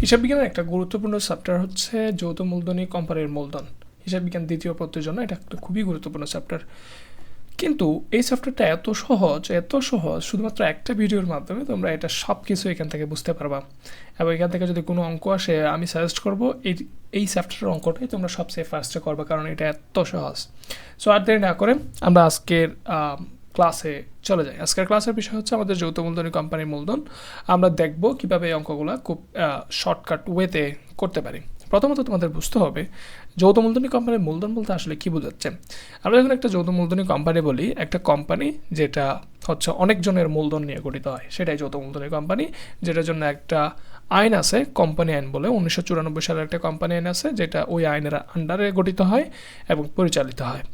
হিসাব বিজ্ঞানের একটা গুরুত্বপূর্ণ চ্যাপ্টার হচ্ছে যৌথ মূলধনী কোম্পানির মূলধন। হিসাব বিজ্ঞান দ্বিতীয় পত্রের জন্য এটা একটা খুবই গুরুত্বপূর্ণ চ্যাপ্টার। কিন্তু এই চ্যাপ্টারটা এত সহজ শুধুমাত্র একটা ভিডিওর মাধ্যমে তোমরা এটা সব কিছু এখান থেকে বুঝতে পারবা। এবং এখান থেকে যদি কোনো অঙ্ক আসে আমি সাজেস্ট করবো এই চ্যাপ্টারের অঙ্কটাই তোমরা সবচেয়ে ফার্স্টে করবে, কারণ এটা এত সহজ। সো আর দেরি না করে আমরা আজকের ক্লাসে চলে যাই। আজকের ক্লাসের বিষয় হচ্ছে আমাদের যৌথ মূলধনী কোম্পানির মূলধন। আমরা দেখব কিভাবে এই অঙ্কগুলো খুব শর্টকাট ওয়েতে করতে পারি। প্রথমত তোমাদের বুঝতে হবে যৌথ মূলধনী কোম্পানির মূলধন বলতে আসলে কী বোঝাচ্ছে। আমরা যখন একটা যৌথ মূলধনী কোম্পানি বলি, একটা কোম্পানি যেটা হচ্ছে অনেকজনের মূলধন নিয়ে গঠিত হয় সেটাই যৌথ মূলধনী কোম্পানি, যেটার জন্য একটা আইন আছে, কোম্পানি আইন বলে। 1994 সালের একটা কোম্পানি আইন আছে যেটা ওই আইনের আন্ডারে গঠিত হয় এবং পরিচালিত হয়।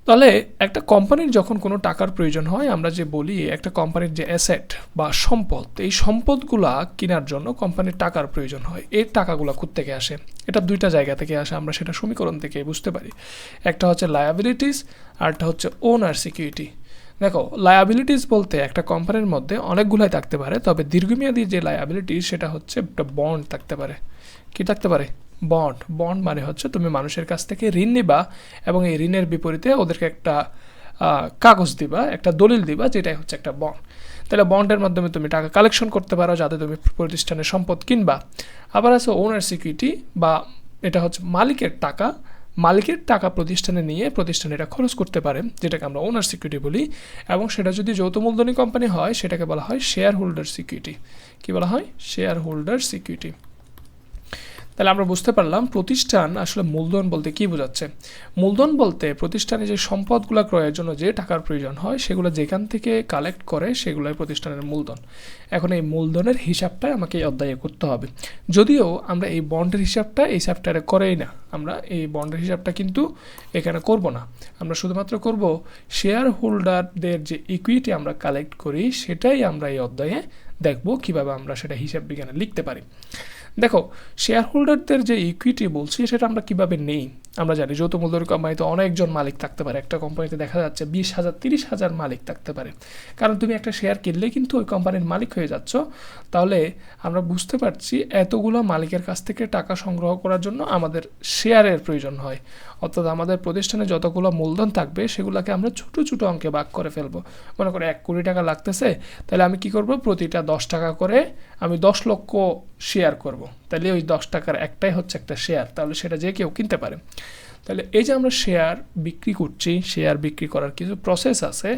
তাহলে একটা কোম্পানির যখন কোনো টাকার প্রয়োজন হয়, আমরা যে বলি একটা কোম্পানির যে অ্যাসেট বা সম্পদ, এই সম্পদগুলা কেনার জন্য কোম্পানির টাকার প্রয়োজন হয়। এই টাকাগুলো কোত্থেকে আসে? এটা দুইটা জায়গা থেকে আসে, আমরা সেটা সমীকরণ থেকে বুঝতে পারি। একটা হচ্ছে লায়াবিলিটিস আর একটা হচ্ছে ওনার সিকিউরিটি। দেখো, লায়াবিলিটিস বলতে একটা কোম্পানির মধ্যে অনেকগুলাই থাকতে পারে, তবে দীর্ঘমেয়াদী যে লায়াবিলিটিস সেটা হচ্ছে একটা বন্ড থাকতে পারে। কি থাকতে পারে? বন্ড মানে হচ্ছে তুমি মানুষের কাছ থেকে ঋণ নিবা এবং এই ঋণের বিপরীতে ওদেরকে একটা কাগজ দিবা, একটা দলিল দিবা, যেটাই হচ্ছে একটা বন্ড। তাহলে বন্ডের মাধ্যমে তুমি টাকা কালেকশন করতে পারো যাতে তুমি প্রতিষ্ঠানের সম্পদ কিনবা। আবার আছে ওনার সিকিউরিটি, বা এটা হচ্ছে মালিকের টাকা প্রতিষ্ঠানে নিয়ে প্রতিষ্ঠান এটা খরচ করতে পারে, যেটাকে আমরা ওনার সিকিউরিটি বলি। এবং সেটা যদি যৌথ মূলধনী কোম্পানি হয় সেটাকে বলা হয় শেয়ার হোল্ডার সিকিউরিটি। কি বলা হয়? Share holder security. তাহলে আমরা বুঝতে পারলাম প্রতিষ্ঠান আসলে মূলধন বলতে কী বোঝাচ্ছে। মূলধন বলতে প্রতিষ্ঠানে যে সম্পদগুলো ক্রয়ের জন্য যে টাকার প্রয়োজন হয় সেগুলো যেখান থেকে কালেক্ট করে সেগুলোই প্রতিষ্ঠানের মূলধন। এখন এই মূলধনের হিসাবটাই আমাকে এই অধ্যায়ে করতে হবে। যদিও আমরা এই বন্ডের হিসাবটা এই চ্যাপ্টারে করেই না, আমরা এই বন্ডের হিসাবটা কিন্তু এখানে করব না। আমরা শুধুমাত্র করব শেয়ার হোল্ডারদের যে ইকুইটি আমরা কালেক্ট করি সেটাই আমরা এই অধ্যায়ে দেখব কিভাবে আমরা সেটা হিসাব বিজ্ঞানে লিখতে পারি। দেখো, শেয়ার হোল্ডারদের যে ইকুইটি বলছি সেটা আমরা কিভাবে নেই। আমরা জানি যৌথ মূলধনী কোম্পানিতে অনেকজন মালিক থাকতে পারে। একটা কোম্পানিতে দেখা যাচ্ছে 20,000 30,000 মালিক থাকতে পারে, কারণ তুমি একটা শেয়ার কিনলেই কিন্তু ওই কোম্পানির মালিক হয়ে যাচ্ছ। তাহলে আমরা বুঝতে পারছি এতগুলো মালিকের কাছ থেকে টাকা সংগ্রহ করার জন্য আমাদের শেয়ারের প্রয়োজন হয়। অর্থাৎ আমাদের প্রতিষ্ঠানে যতগুলো মূলধন থাকবে সেগুলোকে আমরা ছোটো ছোটো অঙ্কে ভাগ করে ফেলবো। মনে করে 1 কোটি টাকা লাগতেছে, তাহলে আমি কি করব? প্রতিটা 10 টাকা করে আমি 10 লক্ষ শেয়ার করব। তাহলে ওই 10 টাকার একটাই হচ্ছে একটা শেয়ার, তাহলে সেটা যে কেউ কিনতে পারে। তাহলে এই যে আমরা শেয়ার বিক্রি করছি, শেয়ার বিক্রি করার কিছু প্রসেস আছে,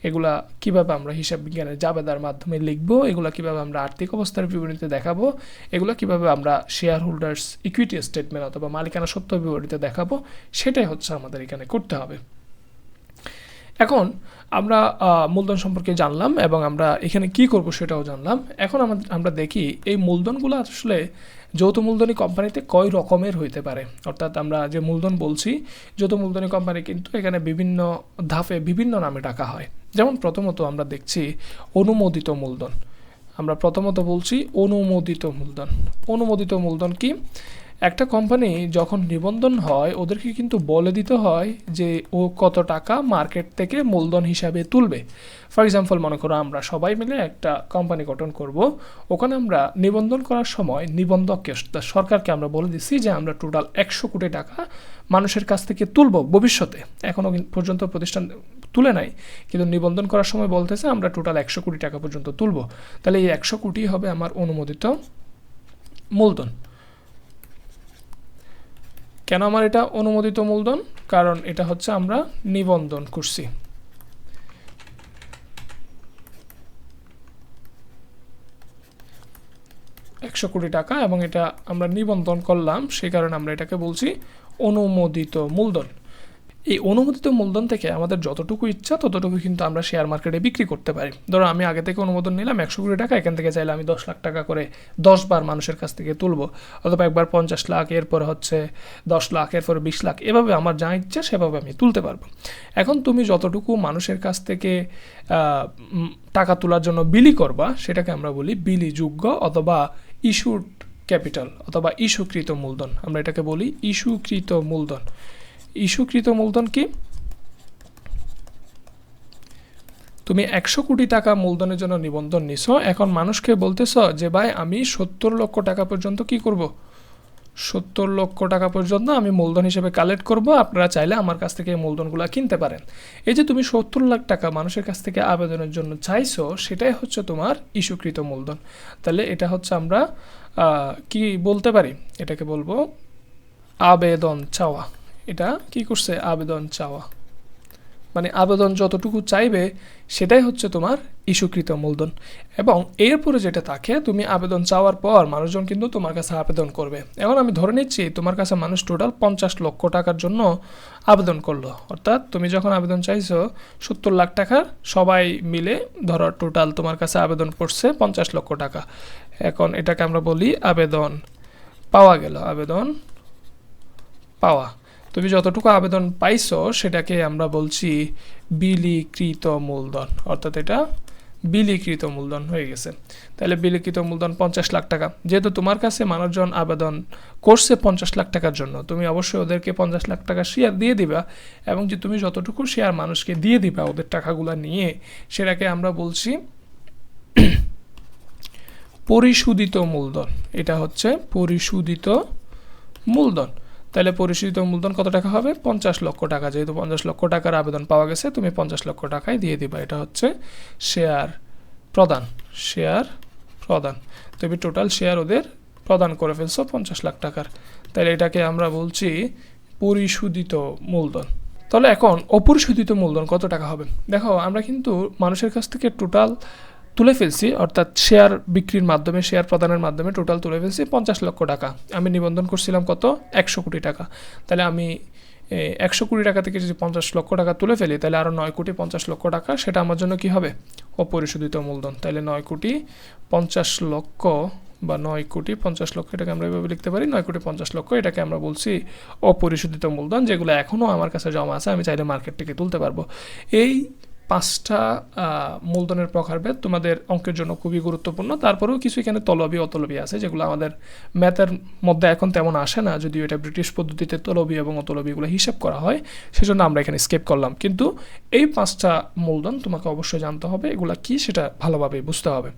এগুলা কিভাবে আমরা হিসাব বিজ্ঞানের জাবেদার মাধ্যমে লিখব, এগুলা কিভাবে আমরা আর্থিক অবস্থার বিবরণীতে দেখাবো, এগুলো কিভাবে আমরা শেয়ার হোল্ডার্স ইকুইটি স্টেটমেন্ট অথবা মালিকানা সত্ত্ব বিবরণীতে দেখাবো, সেটাই হচ্ছে আমাদের এখানে করতে হবে। এখন আমরা মূলধন সম্পর্কে জানলাম এবং আমরা এখানে কি করব সেটাও জানলাম। এখন আমরা দেখি এই মূলধনগুলো আসলে যৌথ মূলধনী কোম্পানিতে কয় রকমের হইতে পারে। অর্থাৎ আমরা যে মূলধন বলছি, যৌথ মূলধনী কোম্পানি কিন্তু এখানে বিভিন্ন ধাপে বিভিন্ন নামে ডাকা হয়। যেমন প্রথমত আমরা দেখছি অনুমোদিত মূলধন। আমরা প্রথমত বলছি অনুমোদিত মূলধন। অনুমোদিত মূলধন কি? একটা কোম্পানি যখন নিবন্ধন হয় ওদেরকে কিন্তু বলে দিতে হয় যে ও কত টাকা মার্কেট থেকে মূলধন হিসাবে তুলবে। ফর এক্সাম্পল, মনে করো আমরা সবাই মিলে একটা কোম্পানি গঠন করব, ওখানে আমরা নিবন্ধন করার সময় নিবন্ধককে সরকারকে আমরা বলে দিচ্ছি যে আমরা টোটাল 100 কোটি টাকা মানুষের কাছ থেকে তুলব ভবিষ্যতে। এখনও পর্যন্ত প্রতিষ্ঠান তুলে নাই, কিন্তু নিবন্ধন করার সময় বলতেছে আমরা টোটাল 100 কোটি টাকা পর্যন্ত তুলব। তাহলে এই 100 কোটি হবে আমার অনুমোদিত মূলধন। কেন আমার এটা অনুমোদিত মূলধন? কারণ এটা হচ্ছে আমরা নিবন্ধন করছি। একশো কোটি টাকা এবং এটা আমরা নিবন্ধন করলাম, সেই কারণে আমরা এটাকে বলছি অনুমোদিত মূলধন। এই অনুমোদিত মূলধন থেকে আমাদের যতটুকু ইচ্ছা ততটুকু কিন্তু আমরা শেয়ার মার্কেটে বিক্রি করতে পারি। ধরো আমি আগে থেকে অনুমোদন নিলাম 100 কোটি টাকা, এখান থেকে চাইলে আমি 10 লাখ টাকা করে 10 বার মানুষের কাছ থেকে তুলবো, অথবা একবার 50 লাখ, এরপরে হচ্ছে 10 লাখ, এরপরে 20 লাখ, এভাবে আমার যা ইচ্ছা সেভাবে আমি তুলতে পারবো। এখন তুমি যতটুকু মানুষের কাছ থেকে টাকা তোলার জন্য বিলি করবা সেটাকে আমরা বলি বিলিযোগ্য অথবা ইস্যুড ক্যাপিটাল অথবা ইস্যুকৃত মূলধন। আমরা এটাকে বলি ইস্যুকৃত মূলধন। ইস্যুকৃত মূলধন কি? তুমি 100 কোটি টাকা মূলধনের জন্য নিবন্ধন নিছো, এখন মানুষকে বলতেছ যে ভাই আমি 70 লক্ষ টাকা পর্যন্ত কি করব, 70 লক্ষ টাকা পর্যন্ত আমি মূলধন হিসেবে কালেক্ট করব, আপনারা চাইলে আমার কাছ থেকে এই মূলধনগুলো কিনতে পারেন। এই যে তুমি 70 লাখ টাকা মানুষের কাছ থেকে আবেদনের জন্য চাইছো, সেটাই হচ্ছে তোমার ইস্যুকৃত মূলধন। তাহলে এটা হচ্ছে আমরা কি বলতে পারি, এটাকে বলবো আবেদন চাওয়া। এটা কি করছে, আবেদন চাওয়া, মানে আবেদন যতটুকু চাইবে সেটাই হচ্ছে তোমার ইস্যুকৃত মূলধন। এবং এরপরে যেটা থাকে, তুমি আবেদন চাওয়ার পর মানুষজন কিন্তু তোমার কাছে আবেদন করবে। এখন আমি ধরে নিচ্ছি তোমার কাছে মানুষ টোটাল 50 লক্ষ টাকার জন্য আবেদন করলো, অর্থাৎ তুমি যখন আবেদন চাইছো 70 লাখ টাকার, সবাই মিলে ধরো টোটাল তোমার কাছে আবেদন করছে 50 লক্ষ টাকা। এখন এটাকে আমরা বলি আবেদন পাওয়া গেল, আবেদন পাওয়া। তুমি যতটুকু আবেদন পাইছো সেটাকে আমরা বলছি বিলীকৃত মূলধন, অর্থাৎ এটা বিলীকৃত মূলধন হয়ে গেছে। তাহলে বিলীকৃত মূলধন 50 লাখ টাকা। যেহেতু তোমার কাছে মানুষজন আবেদন করছে 50 লাখ টাকার জন্য, তুমি অবশ্যই ওদেরকে 50 লাখ টাকা শেয়ার দিয়ে দিবা, এবং যে তুমি যতটুকু শেয়ার মানুষকে দিয়ে দিবা ওদের টাকাগুলো নিয়ে, সেটাকে আমরা বলছি পরিশোধিত মূলধন। এটা হচ্ছে পরিশোধিত মূলধন। তাহলে পরিশোধিত মূলধন কত টাকা হবে, 50 লক্ষ টাকা। যেহেতু 50 লক্ষ টাকার আবেদন পাওয়া গেছে, তুমি 50 লক্ষ টাকায় দিয়ে দিবা। এটা হচ্ছে শেয়ার প্রদান, শেয়ার প্রদান। তুমি টোটাল শেয়ার ওদের প্রদান করে ফেলছো 50 লাখ টাকার। তাহলে এটাকে আমরা বলছি পরিশোধিত মূলধন। তাহলে এখন অপরিশোধিত মূলধন কত টাকা হবে, দেখো আমরা কিন্তু মানুষের কাছ থেকে টোটাল তুলে ফেলছি, অর্থাৎ শেয়ার বিক্রির মাধ্যমে, শেয়ার প্রদানের মাধ্যমে টোটাল তুলে ফেলছি 50 লক্ষ টাকা। আমি নিবন্ধন করছিলাম কত, 100 কোটি টাকা। তাহলে আমি 100 কোটি টাকা থেকে যদি 50 লক্ষ টাকা তুলে ফেলি, তাহলে আরও 9 কোটি 50 লক্ষ টাকা, সেটা আমার জন্য কি হবে, অপরিশোধিত মূলধন। তাহলে 9 কোটি 50 লক্ষ বা 9 কোটি 50 লক্ষ, এটাকে আমরা এভাবে লিখতে পারি, 9 কোটি 50 লক্ষ, এটাকে আমরা বলছি অপরিশোধিত মূলধন, যেগুলো এখনও আমার কাছে জমা আছে, আমি চাইলে মার্কেট থেকে তুলতে পারবো। এই 5টা মূলধনের প্রকারভেদ তোমাদের অঙ্কের জন্য খুবই গুরুত্বপূর্ণ। তারপরেও কিছু এখানে তলবি অতলবি আছে, যেগুলো আমাদের ম্যাথের মধ্যে এখন তেমন আসে না, যদিও এটা ব্রিটিশ পদ্ধতিতে তলবি এবং অতলবিগুলো হিসাব করা হয়, সেজন্য আমরা এখানে স্কেপ করলাম। কিন্তু এই 5টা মূলধন তোমাকে অবশ্যই জানতে হবে, এগুলা কি সেটা ভালোভাবে বুঝতে হবে।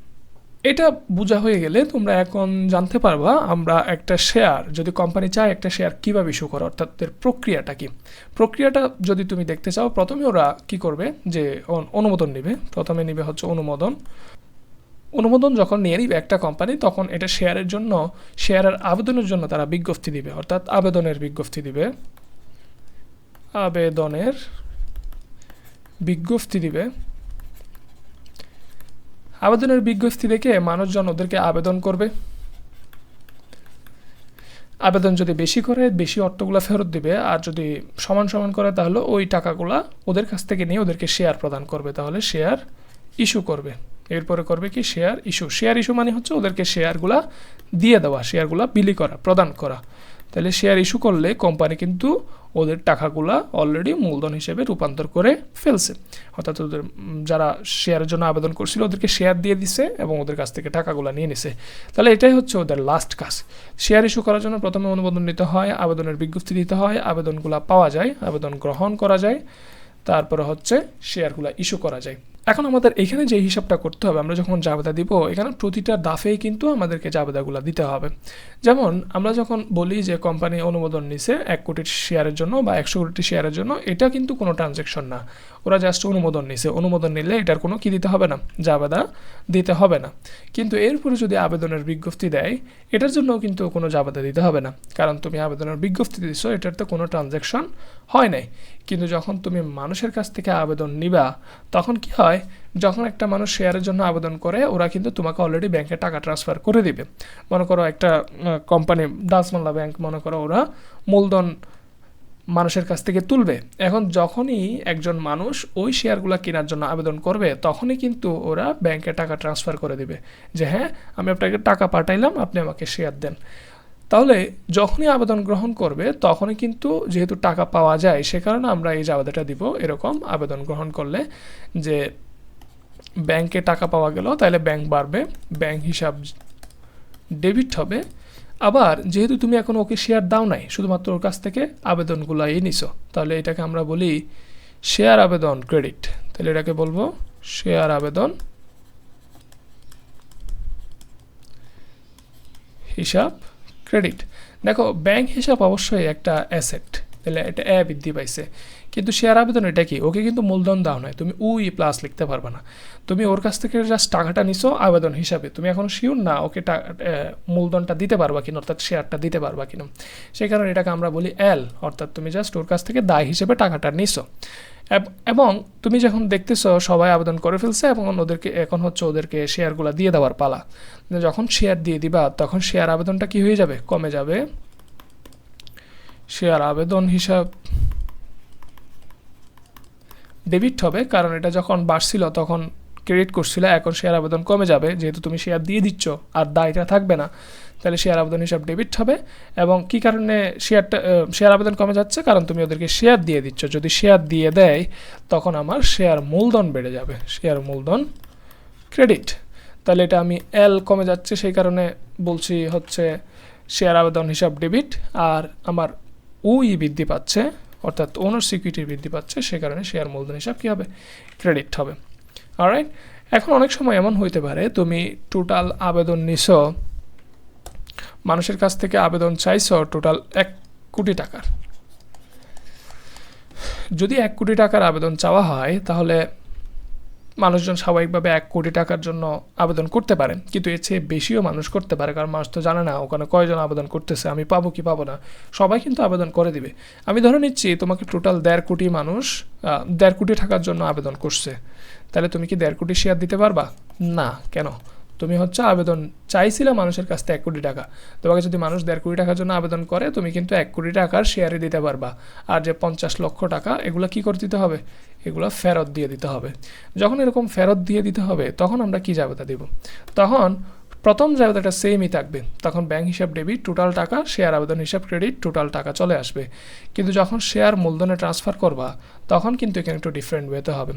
এটা বোঝা হয়ে গেলে তোমরা এখন জানতে পারবা আমরা একটা শেয়ার, যদি কোম্পানি চায় একটা শেয়ার কীভাবে ইস্যু করে, অর্থাৎ এর প্রক্রিয়াটা কি। প্রক্রিয়াটা যদি তুমি দেখতে চাও, প্রথমে ওরা কি করবে, যে অনুমোদন নেবে। প্রথমে নেবে হচ্ছে অনুমোদন। অনুমোদন যখন নিয়ে নিবে একটা কোম্পানি, তখন এটা শেয়ারের জন্য, শেয়ারের আবেদনের জন্য তারা বিজ্ঞপ্তি দিবে, অর্থাৎ আবেদনের বিজ্ঞপ্তি দিবে, আবেদনের বিজ্ঞপ্তি দিবে। আবেদনের বিজ্ঞপ্তি দেখে মানুষজন ওদেরকে আবেদন করবে। আবেদন যদি বেশি করে, বেশি অর্থগুলো ফেরত দিবে, আর যদি সমান সমান করে, তাহলে ওই টাকাগুলা ওদের কাছ থেকে নিয়ে ওদেরকে শেয়ার প্রদান করবে, তাহলে শেয়ার ইস্যু করবে। এরপরে করবে কি, শেয়ার ইস্যু। শেয়ার ইস্যু মানে হচ্ছে ওদেরকে শেয়ারগুলা দিয়ে দেওয়া, শেয়ারগুলা বিলি করা, প্রদান করা। তাহলে শেয়ার ইস্যু করলে কোম্পানি কিন্তু ওদের টাকাগুলা অলরেডি মূলধন হিসেবে রূপান্তর করে ফেলছে, অর্থাৎ ওদের যারা শেয়ারের জন্য আবেদন করছিল ওদেরকে শেয়ার দিয়ে দিছে এবং ওদের কাছ থেকে টাকাগুলো নিয়ে নিছে। তাহলে এটাই হচ্ছে ওদের লাস্ট কাজ। শেয়ার ইস্যু করার জন্য প্রথমে অনুমোদন নিতে হয়, আবেদনের বিজ্ঞপ্তি দিতে হয়, আবেদনগুলো পাওয়া যায়, আবেদন গ্রহণ করা যায়, তারপরে হচ্ছে শেয়ারগুলো ইস্যু করা যায়। এখন আমাদের এখানে যে হিসাবটা করতে হবে, আমরা যখন জাবেদা দিব, এখানে প্রতিটা দাফেই কিন্তু আমাদেরকে জাবেদাগুলো দিতে হবে। যেমন আমরা যখন বলি যে কোম্পানি অনুমোদন নিছে 1 কোটি শেয়ারের জন্য বা 100 কোটি শেয়ারের জন্য, এটা কিন্তু কোনো ট্রানজ্যাকশন না, ওরা জাস্ট অনুমোদন নিছে। অনুমোদন নিলে এটার কোনো কি দিতে হবে না, জাবেদা দিতে হবে না। কিন্তু এরপরে যদি আবেদনের বিজ্ঞপ্তি দেয়, এটার জন্য কিন্তু কোনো জাবেদা দিতে হবে না, কারণ তুমি আবেদনের বিজ্ঞপ্তি দিছো, এটার তো কোনো ট্রানজ্যাকশন হয় নাই। কিন্তু যখন তুমি মানুষের কাছ থেকে আবেদন নিবা, তখন কি হয়, যখন একটা মানুষ শেয়ারের জন্য আবেদন করে, ওরা কিন্তু তোমাকে অলরেডি ব্যাংকে টাকা ট্রান্সফার করে দিবে। মনে করো একটা কোম্পানি, দাসমোল্লা ব্যাংক, মনে করো ওরা মূলধন মানুষের কাছ থেকে তুলবে। এখন যখনই একজন মানুষ ওই শেয়ারগুলো কেনার জন্য আবেদন করবে, তখনই কিন্তু ওরা ব্যাংকে টাকা ট্রান্সফার করে দিবে, যে হ্যাঁ আমি আপনাকে টাকা পাঠাইলাম, আপনি আমাকে শেয়ার দেন। তাহলে যখনই আবেদন গ্রহণ করবে, তখনই কিন্তু যেহেতু টাকা পাওয়া যায়, সে কারণে আমরা এই জাবেদাটা দিব। এরকম আবেদন গ্রহণ করলে যে ব্যাংকে টাকা পাওয়া গেল, তাহলে ব্যাংক বাড়বে, ব্যাংক হিসাব ডেবিট হবে। আবার যেহেতু তুমি এখন ওকে শেয়ার দাও নাই, শুধুমাত্র ওর কাছ থেকে আবেদনগুলো নিছো, তাহলে এটাকে আমরা বলি শেয়ার আবেদন ক্রেডিট। তাহলে এটাকে বলবো শেয়ার আবেদন হিসাব ক্রেডিট। দেখো ব্যাংক হিসাব অবশ্যই একটা অ্যাসেট, তাহলে এটা বৃদ্ধি পাইছে, কিন্তু শেয়ার আবেদন এটা কি, ওকে কিন্তু মূলধন দেওয়া নয়, তুমি প্লাস লিখতে পারবে না, তুমি ওর কাছ থেকে জাস্ট টাকাটা নিছো আবেদন হিসাবে, তুমি এখন শিওর না ওকে মূলধনটা দিতে পারবা কিনা, অর্থাৎ শেয়ারটা দিতে পারবা কিনা, সেই কারণে এটাকে আমরা বলি অর্থাৎ তুমি জাস্ট ওর কাছ থেকে দায় হিসেবে টাকাটা নিছো। এবং তুমি যখন দেখতেছো সবাই আবেদন করে ফেলছে এবং এখন হচ্ছে ওদেরকে শেয়ারগুলো দিয়ে দেওয়ার পালা, যখন শেয়ার দিয়ে দিবা তখন শেয়ার আবেদনটা কি হয়ে যাবে, কমে যাবে, শেয়ার আবেদন হিসাব ডেবিট হবে, কারণ এটা যখন বাড়ছিল তখন ক্রেডিট করছিল, এখন শেয়ার আবেদন কমে যাবে, যেহেতু তুমি শেয়ার দিয়ে দিচ্ছ আর দায়টা থাকবে না, তাহলে শেয়ার আবেদন হিসাব ডেবিট হবে। এবং কি কারণে শেয়ার আবেদন কমে যাচ্ছে, কারণ তুমি ওদেরকে শেয়ার দিয়ে দিচ্ছ, যদি শেয়ার দিয়ে দেয় তখন আমার শেয়ার মূলধন বেড়ে যাবে, শেয়ার মূলধন ক্রেডিট, তাহলে এটা আমি কমে যাচ্ছে সেই কারণে বলছি হচ্ছে শেয়ার আবেদন হিসাব ডেবিট, আর আমার বৃদ্ধি পাচ্ছে, অর্থাৎ ওনার সিকিউরিটি বৃদ্ধি পাচ্ছে, সে কারণে শেয়ার মূলধন হিসাব কী হবে, ক্রেডিট হবে। অলরাইট, এখন অনেক সময় এমন হইতে পারে তুমি টোটাল আবেদন নিছো, মানুষের কাছ থেকে আবেদন চাইছো টোটাল 1 কোটি টাকার, যদি 1 কোটি টাকার আবেদন চাওয়া হয় তাহলে মানুষজন স্বাভাবিকভাবে 1 কোটি টাকার জন্য আবেদন করতে পারে, কিন্তু এর চেয়ে বেশিও মানুষ করতে পারে, কারণ মানুষ তো জানে না ওখানে কয়জন আবেদন করতেছে, আমি পাবো কি পাবো না, সবাই কিন্তু আবেদন করে দিবে। আমি ধরে নিচ্ছি তোমাকে টোটাল 1.5 কোটি মানুষ 1.5 কোটি টাকার জন্য আবেদন করছে, তাহলে তুমি কি 1.5 কোটি শেয়ার দিতে পারবা না? কেন? তুমি হচ্ছে আবেদন চাইছিলে মানুষের কাছ থেকে 1 কোটি টাকা, তোমাকে যদি মানুষ 1.5 কোটি টাকার জন্য আবেদন করে তুমি কিন্তু 1 কোটি টাকার শেয়ারে দিতে পারবা, আর যে 50 লক্ষ টাকা এগুলো কি করে দিতে হবে, এগুলো ফেরত দিয়ে দিতে হবে। যখন এরকম ফেরত দিয়ে দিতে হবে তখন আমরা কি জাবেদা দেব, তখন প্রথম জাবেদাটা সেমই থাকবে, তখন ব্যাংক হিসাব ডেবিট টোটাল টাকা, শেয়ার আবেদন হিসাব ক্রেডিট টোটাল টাকা চলে আসবে, কিন্তু যখন শেয়ার মূলধনে ট্রান্সফার করবা তখন কিন্তু এখানে একটু ডিফারেন্ট ওয়েতে হবে।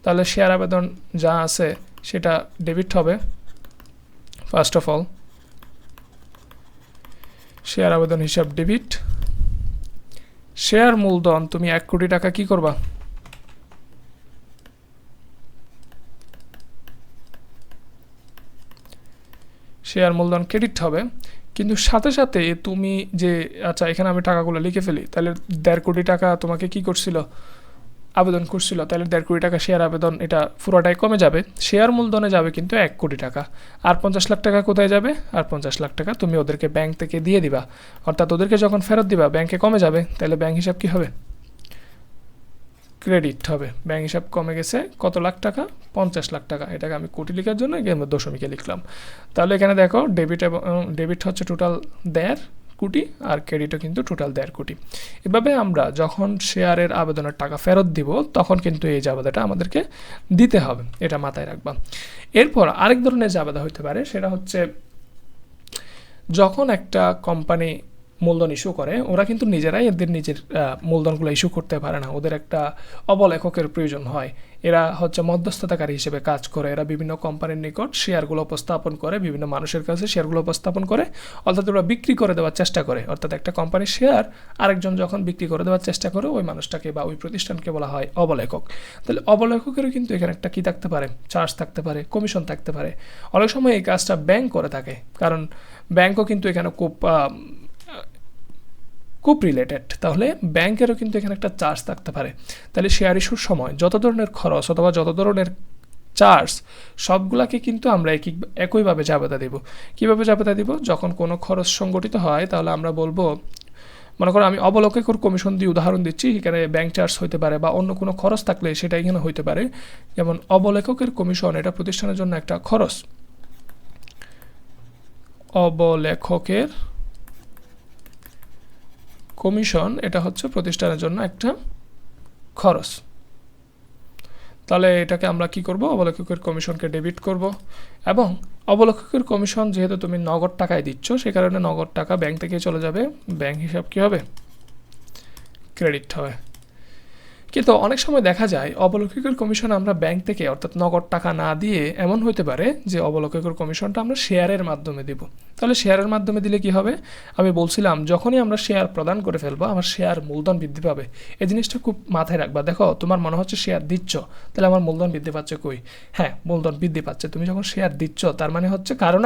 তাহলে শেয়ার আবেদন যা আছে সেটা ডেবিট হবে, ফার্স্ট অফ অল শেয়ার আবেদন হিসাব ডেবিট, শেয়ার মূলধন তুমি 1 কোটি টাকা কি করবা, শেয়ার মূলধন ক্রেডিট হবে, কিন্তু সাথে সাথে তুমি যে আচ্ছা এখানে আমি টাকাগুলো লিখে ফেলি, তাহলে 1.5 কোটি টাকা তোমাকে কি করছিল, আবেদন করছিল, তাহলে 1.5 কোটি টাকা শেয়ার আবেদন এটা পুরোটাই কমে যাবে, শেয়ার মূলধনে যাবে কিন্তু 1 কোটি টাকা, আর 50 লাখ টাকা কোথায় যাবে, আর 50 লাখ টাকা তুমি ওদেরকে ব্যাংক থেকে দিয়ে দিবা, অর্থাৎ ওদেরকে যখন ফেরত দিবা ব্যাংকে কমে যাবে, তাহলে ব্যাংক হিসাব কি হবে, ক্রেডিট হবে, ব্যাংক হিসাব কমে গেছে কত লাখ টাকা, 50 লাখ টাকা, এটাকে আমি কোটি লেখার জন্য দশমিকে লিখলাম। তাহলে এখানে দেখো ডেবিট এবং ডেবিট হচ্ছে টোটাল 1.5 কোটি আর ক্রেডিটও কিন্তু টোটাল 1.5 কোটি। এভাবে আমরা যখন শেয়ারের আবেদনের টাকা ফেরত দিব তখন কিন্তু এই জাবেদাটা আমাদেরকে দিতে হবে, এটা মাথায় রাখবা। এরপর আরেক ধরনের জাবেদা হতে পারে, সেটা হচ্ছে যখন একটা কোম্পানি মূলধন ইস্যু করে, ওরা কিন্তু নিজেরাই এদের নিজের মূলধনগুলো ইস্যু করতে পারে না, ওদের একটা অবলেখকের প্রয়োজন হয়, এরা হচ্ছে মধ্যস্থতাকারী হিসেবে কাজ করে, এরা বিভিন্ন কোম্পানির নিকট শেয়ারগুলো উপস্থাপন করে, বিভিন্ন মানুষের কাছে শেয়ারগুলো উপস্থাপন করে, অর্থাৎ ওরা বিক্রি করে দেওয়ার চেষ্টা করে, অর্থাৎ একটা কোম্পানির শেয়ার আরেকজন যখন বিক্রি করে দেওয়ার চেষ্টা করে ওই মানুষটাকে বা ওই প্রতিষ্ঠানকে বলা হয় অবলেখক। তাহলে অবলেখকেরও কিন্তু এখানে একটা কী থাকতে পারে, চার্জ থাকতে পারে, কমিশন থাকতে পারে, অনেক সময় এই কাজটা ব্যাংক করে থাকে, কারণ ব্যাংকও কিন্তু এখানে খুব রিলেটেড, তাহলে ব্যাংকেরও কিন্তু এখানে একটা চার্জ থাকতে পারে। তাহলে শেয়ার ইস্যুর সময় যত ধরনের খরচ অথবা যত ধরনের চার্জ সবগুলাকে কিন্তু আমরা একইভাবে জাবেদা দেব। কীভাবে জাবেদা দিব, যখন কোনো খরচ সংগঠিত হয় তাহলে আমরা বলবো, মনে করো আমি অবলেখকের কমিশন দিয়ে উদাহরণ দিচ্ছি, এখানে ব্যাংক চার্জ হতে পারে বা অন্য কোনো খরচ থাকলে সেটা এখানে হইতে পারে, যেমন অবলেখকের কমিশন এটা প্রতিষ্ঠানের জন্য একটা খরচ, অবলেখকের কমিশন এটা হচ্ছে প্রতিষ্ঠানের জন্য একটা খরচ। তাহলে এটাকে আমরা কি করব, অবলেখকের কমিশনকে ডেবিট করব, এবং অবলেখকের কমিশন যেহেতু তুমি নগদ টাকায় দিচ্ছ সে কারণে নগদ টাকা ব্যাংক থেকে চলে যাবে, ব্যাংক হিসাব কি হবে, ক্রেডিট হবে। কিন্তু অনেক সময় দেখা যায় অবলোকিকর কমিশন আমরা ব্যাংক থেকে অর্থাৎ নগদ টাকা না দিয়ে এমন হতে পারে যে অবলোকিকর কমিশনটা আমরা শেয়ারের মাধ্যমে দেব। তাহলে শেয়ারের মাধ্যমে দিলে কি হবে? আমি বলছিলাম যখনই আমরা শেয়ার প্রদান করে ফেলবো আমার শেয়ার মূলধন বৃদ্ধি পাবে। এই জিনিসটা খুব মাথায় রাখবা। দেখো তোমার মনে হচ্ছে শেয়ার দিচ্ছ, তাহলে আমার মূলধন বৃদ্ধি পাচ্ছে কই? হ্যাঁ, মূলধন বৃদ্ধি পাচ্ছে। তুমি যখন শেয়ার দিচ্ছ তার মানে হচ্ছে কারো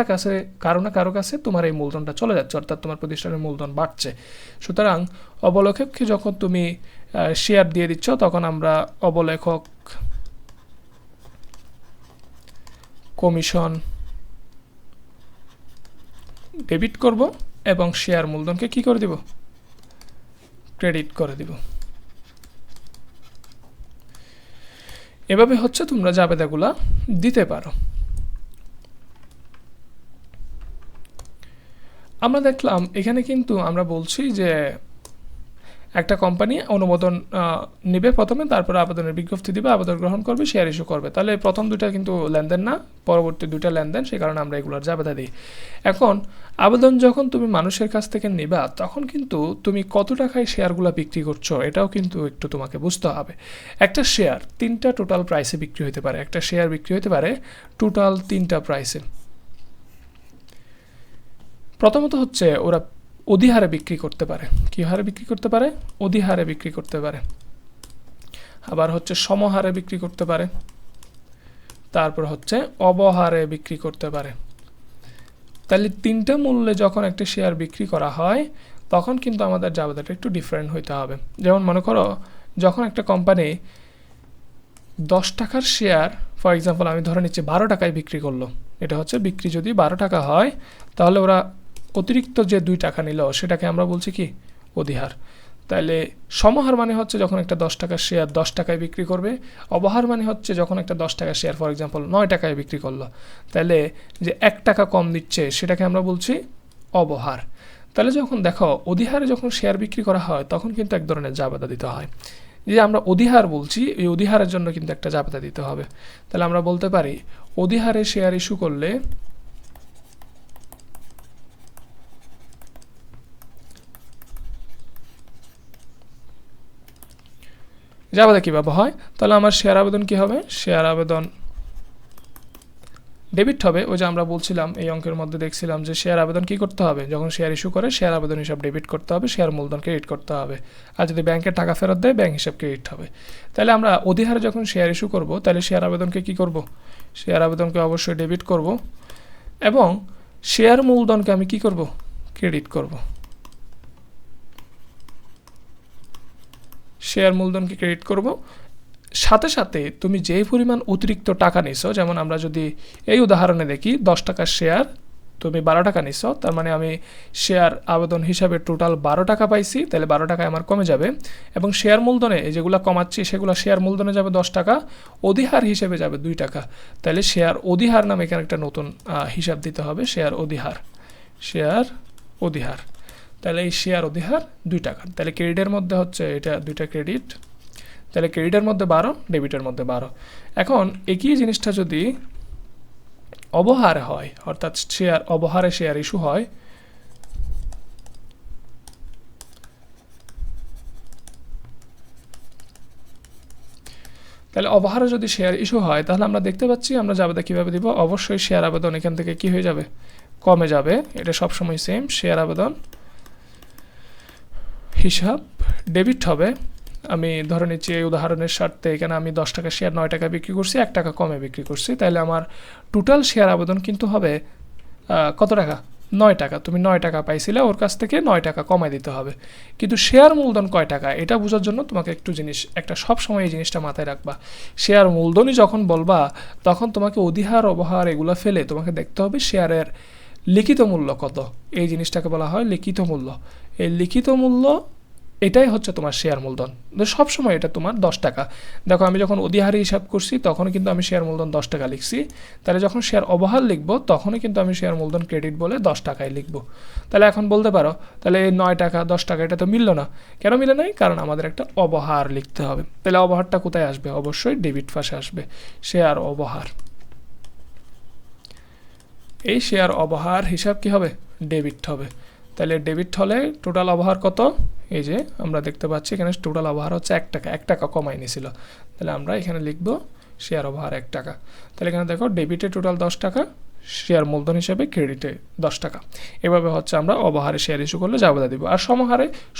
না কারো কাছে তোমার এই মূলধনটা চলে যাচ্ছে, অর্থাৎ তোমার প্রতিষ্ঠানের মূলধন বাড়ছে। সুতরাং অবলেখককে যখন তুমি শেয়ার দিয়ে দিচ্ছ তখন আমরা অবলেখক কমিশন ডেবিট করব এবং শেয়ার মূলধনকে কি করে দিব? ক্রেডিট করে দিব। এভাবে হচ্ছে তোমরা জাবেদাগুলা দিতে পারো। আমরা দেখলাম এখানে কিন্তু আমরা বলছি যে একটা কোম্পানি অনুমোদন নেবে প্রথমে, তারপরে আবেদনের বিজ্ঞপ্তি দিবে, আবেদন গ্রহণ করবে, শেয়ার ইস্যু করবে। তাহলে প্রথম দুইটা কিন্তু লেনদেন না, পরবর্তী দুইটা লেনদেন, সেই কারণে আমরা এগুলোর জাবেদা দিই। এখন আবেদন যখন তুমি মানুষের কাছ থেকে নিবা তখন কিন্তু তুমি কত টাকায় শেয়ারগুলো বিক্রি করছো এটাও কিন্তু একটু তোমাকে বুঝতে হবে। একটা শেয়ার তিনটা টোটাল প্রাইসে বিক্রি হতে পারে, একটা শেয়ার বিক্রি হতে পারে টোটাল তিনটা প্রাইসে। প্রথমত হচ্ছে ওরা অধিহারে বিক্রি করতে পারে। কি হারে বিক্রি করতে পারে? অধিহারে বিক্রি করতে পারে। আবার হচ্ছে সমহারে বিক্রি করতে পারে, তারপর হচ্ছে অবহারে বিক্রি করতে পারে। তাহলে তিনটা মূল্যে যখন একটা শেয়ার বিক্রি করা হয় তখন কিন্তু আমাদের জাবেদাটা একটু ডিফারেন্ট হইতে হবে। যেমন মনে করো যখন একটা কোম্পানি 10 টাকার শেয়ার ফর এক্সাম্পল আমি ধরে নিচ্ছি 12 টাকায় বিক্রি করলো, এটা হচ্ছে বিক্রি যদি 12 টাকা হয় তাহলে ওরা অতিরিক্ত যে 2 টাকা নিল সেটাকে আমরা বলছি কি? অধিহার। তাহলে সমহার মানে হচ্ছে যখন একটা 10 টাকার শেয়ার 10 টাকায় বিক্রি করবে, অবহার মানে হচ্ছে যখন একটা 10 টাকার শেয়ার ফর এক্সাম্পল 9 টাকায় বিক্রি করলো, তাহলে যে 1 টাকা কম দিচ্ছে সেটাকে আমরা বলছি অবহার। তাহলে যখন দেখো অধিহারে যখন শেয়ার বিক্রি করা হয় তখন কিন্তু এক ধরনের জাবেদা দিতে হয়। যে আমরা অধিহার বলছি এই অধিহারের জন্য কিন্তু একটা জাবেদা দিতে হবে। তাহলে আমরা বলতে পারি অধিহারে শেয়ার ইস্যু করলে জাবেদা কীভাবে হয়? তাহলে আমার শেয়ার আবেদন কি হবে? শেয়ার আবেদন ডেবিট হবে। ওই যে আমরা বলছিলাম এই অঙ্কের মধ্যে দেখছিলাম যে শেয়ার আবেদন কি করতে হবে? যখন শেয়ার ইস্যু করে শেয়ার আবেদন হিসাব ডেবিট করতে হবে, শেয়ার মূলধন ক্রেডিট করতে হবে। আর যদি ব্যাংকের টাকা ফেরত দেয় ব্যাংক হিসাব ক্রেডিট হবে। তাহলে আমরা অধিহারে যখন শেয়ার ইস্যু করব তাহলে শেয়ার আবেদনকে কি করব? শেয়ার আবেদনকে অবশ্যই ডেবিট করব এবং শেয়ার মূলধনকে আমি কি করব? ক্রেডিট করব। শেয়ার মূলধনকে ক্রেডিট করব। সাথে সাথে তুমি যেই পরিমাণ অতিরিক্ত টাকা নিছো, যেমন আমরা যদি এই উদাহরণে দেখি 10 টাকার শেয়ার তুমি 12 টাকা নিছো, তার মানে আমি শেয়ার আবেদন হিসাবে টোটাল 12 টাকা পাইছি, তাহলে 12 টাকায় আমার কমে যাবে। এবং শেয়ার মূলধনে যেগুলো কমাচ্ছি সেগুলো শেয়ার মূলধনে যাবে 10 টাকা, অধিহার হিসেবে যাবে 2 টাকা। তাহলে শেয়ার অধিহার নামে এখানে একটা নতুন হিসাব দিতে হবে, শেয়ার অধিহার। শেয়ার অধিহার, তাহলে এই শেয়ার অধিহার 2 টাকা। তাহলে ক্রেডিটের মধ্যে হচ্ছে এটা 2টা ক্রেডিট, তাহলে ক্রেডিটের মধ্যে 12, ডেবিটের মধ্যে 12। এখন একই জিনিসটা যদি অবহারে হয়, অর্থাৎ শেয়ার অবহারে শেয়ার ইস্যু হয়, তাহলে অবহারে যদি শেয়ার ইস্যু হয় তাহলে আমরা দেখতে পাচ্ছি আমরা জাবেদা কীভাবে দিব? অবশ্যই শেয়ার আবেদন এখান থেকে কি হয়ে যাবে? কমে যাবে। এটা সবসময় সেম, শেয়ার আবেদন হিসাব ডেবিট হবে। আমি ধরে নিচ্ছি এই উদাহরণের স্বার্থে এখানে আমি 10 টাকা শেয়ার 9 টাকা বিক্রি করছি, 1 টাকা কমে বিক্রি করছি, তাহলে আমার টোটাল শেয়ার আবেদন কিন্তু হবে কত টাকা? 9 টাকা। তুমি 9 টাকা পাইছিলে, ওর কাছ থেকে 9 টাকা কমায় দিতে হবে। কিন্তু শেয়ার মূলধন কয় টাকা এটা বোঝার জন্য তোমাকে একটা সবসময় এই জিনিসটা মাথায় রাখবা। শেয়ার মূলধনই যখন বলবা তখন তোমাকে অধিহার অবহার এগুলো ফেলে তোমাকে দেখতে হবে শেয়ারের লিখিত মূল্য কত। এই জিনিসটাকে বলা হয় লিখিত মূল্য। এই লিখিত মূল্য এটাই হচ্ছে তোমার শেয়ার মূলধন। সবসময় এটা তোমার 10 টাকা। দেখো আমি যখন অধিহারে হিসাব করছি তখন কিন্তু আমি শেয়ার মূলধন 10 টাকা লিখছি, তাহলে যখন শেয়ার অবহার লিখবো তখনই কিন্তু আমি শেয়ার মূলধন ক্রেডিট বলে 10 টাকায় লিখবো। তাহলে এখন বলতে পারো তাহলে এই 9 টাকা 10 টাকা এটা তো মিললো না। কেন মিলে নাই? কারণ আমাদের একটা অবহার লিখতে হবে। তাহলে অবহারটা কোথায় আসবে? অবশ্যই ডেবিট পাশে আসবে, শেয়ার অবহার। এই শেয়ার অবহার হিসাব কি হবে? ডেবিট হবে। তাহলে ডেবিট হলে টোটাল অবহার কত? এই যে আমরা দেখতে পাচ্ছি এখানে টোটাল ওভার হচ্ছে 1 টাকা, 1 টাকা কমাই নিয়েছিল। তাহলে আমরা এখানে লিখব শেয়ার ওভার 1 টাকা। তাহলে এখানে দেখো ডেবিটে টোটাল 10 টাকা, শেয়ার মূলধন হিসেবে ক্রেডিটে 10 টাকা। এভাবে হচ্ছে আমরা অবহারে শেয়ার ইস্যু করলে জাবেদা দিব। আর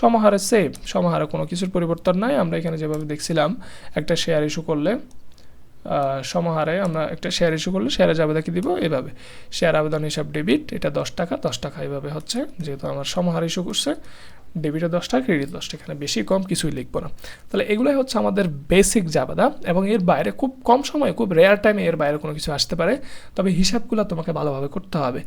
সমাহারে সেম, সমাহারে কোনো কিছুর পরিবর্তন নাই। আমরা এখানে যেভাবে দেখছিলাম একটা শেয়ার ইস্যু করলে সমাহারে আমরা একটা শেয়ার ইস্যু করলে শেয়ারের জাবেদা কি দিব এভাবে, শেয়ার আবেদন হিসাব ডেবিট, এটা 10 টাকা 10 টাকা এভাবে হচ্ছে, যেহেতু আমার সমাহার ইস্যু করছে ডেবিটে 10 টাকা ক্রেডিট 10 টাকা, এখানে বেশি কম কিছুই লিখবো না। তাহলে এগুলোই হচ্ছে আমাদের বেসিক জাবেদা, এবং এর বাইরে খুব কম সময়ে, খুব রেয়ার টাইমে এর বাইরে কোনো কিছু আসতে পারে। তবে হিসাবগুলো তোমাকে ভালোভাবে করতে হবে,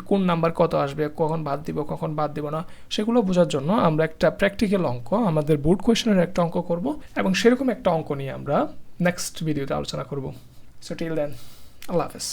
কোন নাম্বার কত আসবে, কখন বাদ দিব কখন বাদ দিব না, সেগুলো বোঝার জন্য আমরা একটা প্র্যাকটিক্যাল অঙ্ক, আমাদের বোর্ড কোয়েশনের একটা অঙ্ক করব, এবং সেরকম একটা অঙ্ক নিয়ে আমরা নেক্সট ভিডিওতে আলোচনা করব। সো টিল দেন, আল্লাহ হাফেজ।